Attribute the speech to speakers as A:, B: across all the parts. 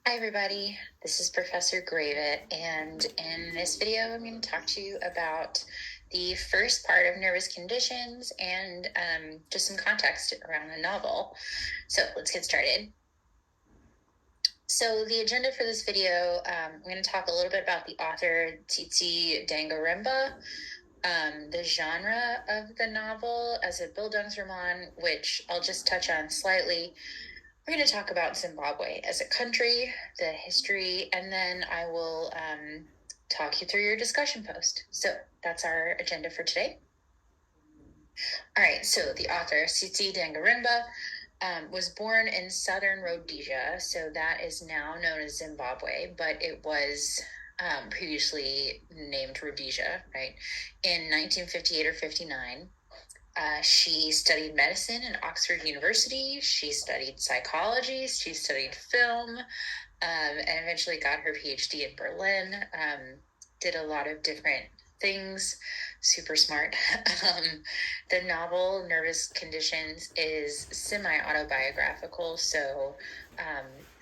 A: Hi everybody, this is Professor Gravett, and in this video I'm going to talk to you about the first part of nervous conditions and just some context around the novel. So let's get started. So the agenda for this video, I'm going to talk a little bit about the author Tsitsi Dangarembga, the genre of the novel as a Bildungsroman, which I'll just touch on slightly. We're going to talk about Zimbabwe as a country, the history, and then I will talk you through your discussion post. So that's our agenda for today. All right, so the author, Tsitsi Dangarembga, was born in southern Rhodesia, so that is now known as Zimbabwe, but it was previously named Rhodesia, right, in 1958 or 59. She studied medicine at Oxford University. She studied psychology. She studied film, and eventually got her PhD in Berlin. Did a lot of different things. Super smart. The novel Nervous Conditions is semi-autobiographical, so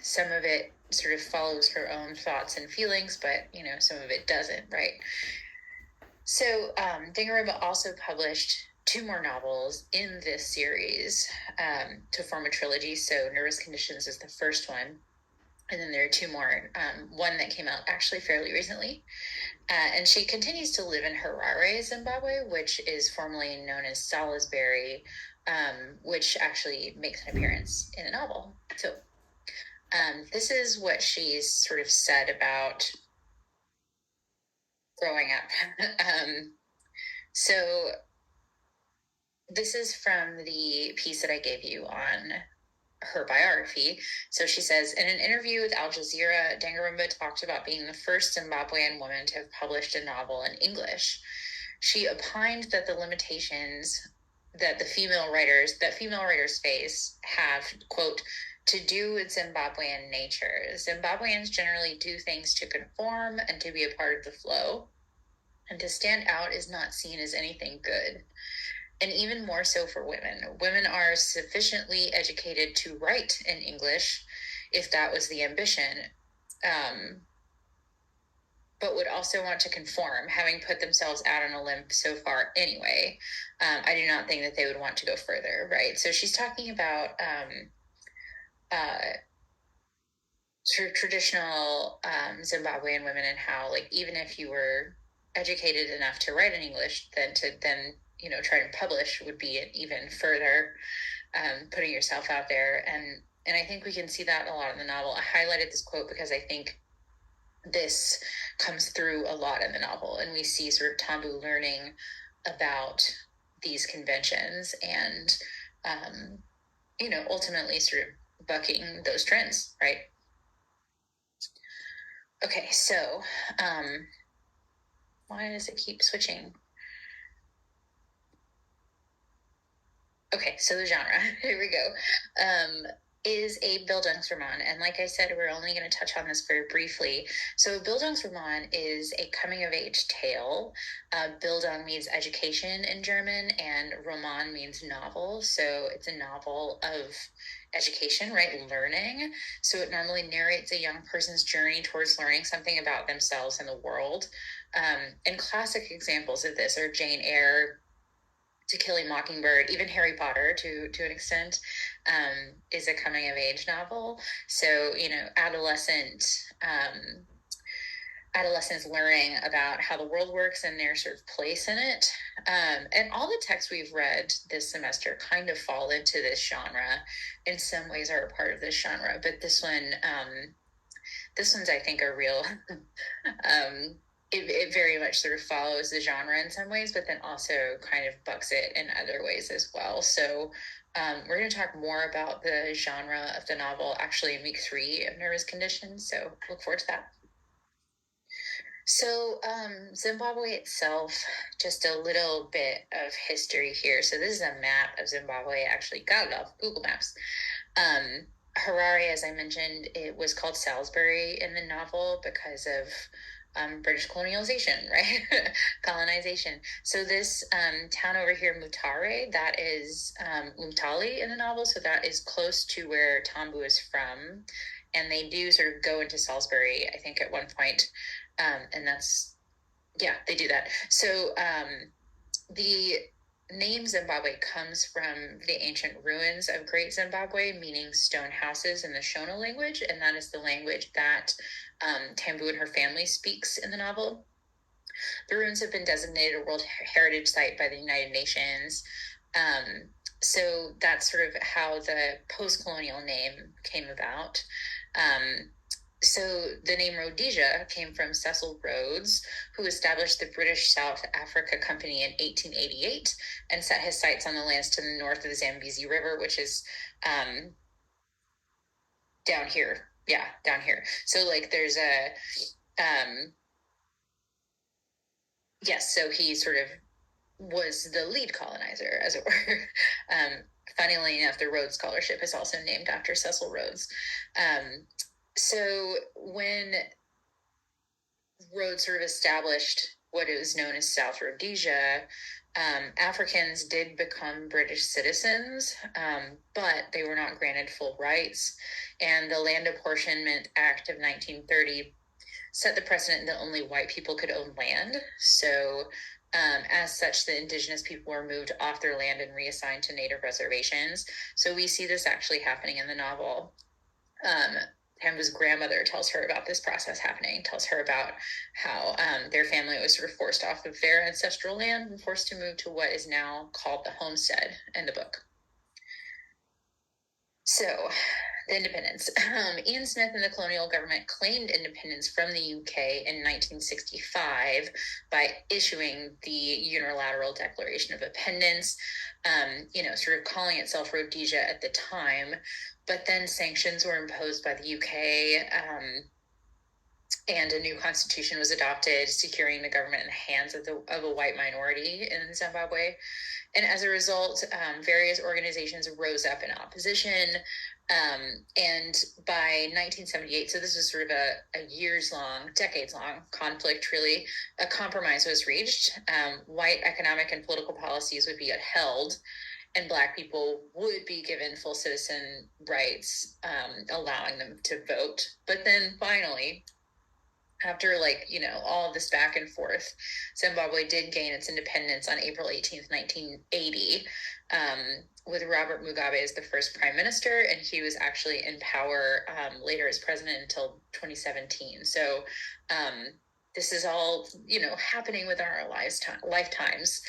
A: some of it sort of follows her own thoughts and feelings, but some of it doesn't, right? So Dangarembga also published two more novels in this series to form a trilogy. So Nervous Conditions is the first one, and then there are two more, one that came out actually fairly recently. And she continues to live in Harare, Zimbabwe, which is formerly known as Salisbury, which actually makes an appearance in the novel. So this is what she's sort of said about growing up. So this is from the piece that I gave you on her biography. So she says, in an interview with Al Jazeera, Dangarembga talked about being the first Zimbabwean woman to have published a novel in English. She opined that the limitations that female writers face have, quote, to do with Zimbabwean nature. Zimbabweans generally do things to conform and to be a part of the flow, and to stand out is not seen as anything good. And even more so for women. Women are sufficiently educated to write in English, if that was the ambition, but would also want to conform, having put themselves out on a limb so far anyway. I do not think that they would want to go further, right? So she's talking about traditional Zimbabwean women, and how, like, even if you were educated enough to write in English, then try to publish would be even further putting yourself out there. And I think we can see that a lot in the novel. I highlighted this quote because I think this comes through a lot in the novel, and we see sort of Tambu learning about these conventions and ultimately sort of bucking those trends, right? Okay, so why does it keep switching? Okay, so the genre, here we go, is a Bildungsroman. And like I said, we're only going to touch on this very briefly. So Bildungsroman is a coming-of-age tale. Bildung means education in German, and Roman means novel. So it's a novel of education, right? Learning. So it normally narrates a young person's journey towards learning something about themselves and the world. And classic examples of this are Jane Eyre, To Kill a Mockingbird, even Harry Potter to an extent, is a coming of age novel. So adolescents learning about how the world works and their sort of place in it. And all the texts we've read this semester kind of fall into this genre. In some ways are a part of this genre, but this one's, I think, a real it very much sort of follows the genre in some ways, but then also kind of bucks it in other ways as well. So we're going to talk more about the genre of the novel actually in week 3 of Nervous Conditions, so look forward to that. So Zimbabwe itself, just a little bit of history here. So this is a map of Zimbabwe. I actually got it off Google Maps. Harare, as I mentioned, it was called Salisbury in the novel because of British colonialization, right? Colonization. So this town over here, Mutare, that is Umtali in the novel. So that is close to where Tambu is from. and they do sort of go into Salisbury, I think, at one point. And that's, yeah, they do that. So the name Zimbabwe comes from the ancient ruins of Great Zimbabwe, meaning stone houses in the Shona language, and that is the language that Tambu and her family speaks in the novel. The ruins have been designated a World Heritage Site by the United Nations. So that's sort of how the post-colonial name came about. So the name Rhodesia came from Cecil Rhodes, who established the British South Africa Company in 1888 and set his sights on the lands to the north of the Zambezi River, which is down here. Yeah, down here. So like there's a yes, so he sort of was the lead colonizer, as it were. Funnily enough, the Rhodes Scholarship is also named after Cecil Rhodes. So when Rhodes sort of established what is known as South Rhodesia, Africans did become British citizens, but they were not granted full rights. And the Land Apportionment Act of 1930 set the precedent that only white people could own land. So as such, the indigenous people were moved off their land and reassigned to native reservations. So we see this actually happening in the novel. Tambu's grandmother tells her about this process happening, tells her about how their family was sort of forced off of their ancestral land and forced to move to what is now called the homestead in the book. So, the independence. Ian Smith and the colonial government claimed independence from the UK in 1965 by issuing the Unilateral Declaration of Independence, sort of calling itself Rhodesia at the time. But then sanctions were imposed by the UK, and a new constitution was adopted, securing the government in the hands of a white minority in Zimbabwe. And as a result, various organizations rose up in opposition. And by 1978, so this was sort of a years-long, decades-long conflict, really, a compromise was reached. White economic and political policies would be upheld, and Black people would be given full citizen rights, allowing them to vote. But then finally, after all of this back and forth, Zimbabwe did gain its independence on April 18th, 1980, with Robert Mugabe as the first prime minister, and he was actually in power later as president until 2017. So this is all happening within our lifetimes.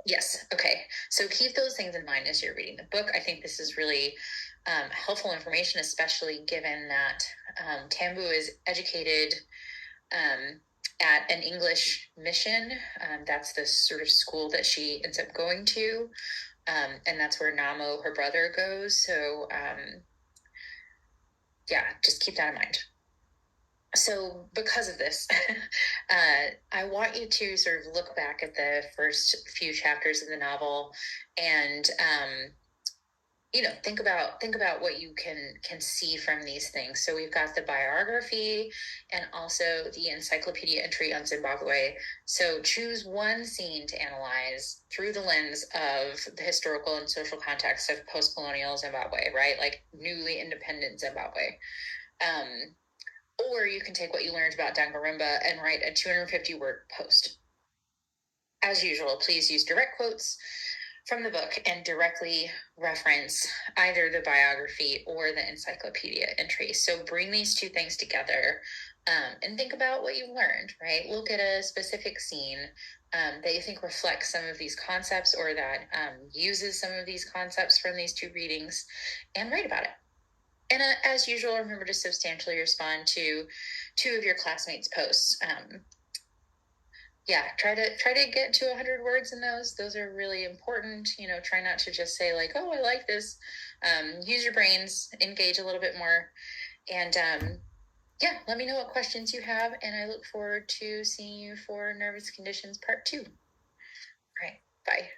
A: Yes. Okay. So keep those things in mind as you're reading the book. I think this is really helpful information, especially given that Tambu is educated at an English mission. That's the sort of school that she ends up going to. And that's where Namo, her brother, goes. So just keep that in mind. So because of this, I want you to sort of look back at the first few chapters of the novel and think about what you can see from these things. So we've got the biography and also the encyclopedia entry on Zimbabwe. So choose one scene to analyze through the lens of the historical and social context of post-colonial Zimbabwe, right? Like newly independent Zimbabwe. Or you can take what you learned about Dangarembga and write a 250-word post. As usual, please use direct quotes from the book and directly reference either the biography or the encyclopedia entry. So bring these two things together and think about what you learned, right? Look at a specific scene that you think reflects some of these concepts or that uses some of these concepts from these two readings and write about it. And as usual, remember to substantially respond to two of your classmates' posts. Try to get to 100 words in those. Those are really important. Try not to just say like, oh, I like this. Use your brains, engage a little bit more. And let me know what questions you have. And I look forward to seeing you for Nervous Conditions Part 2. All right, bye.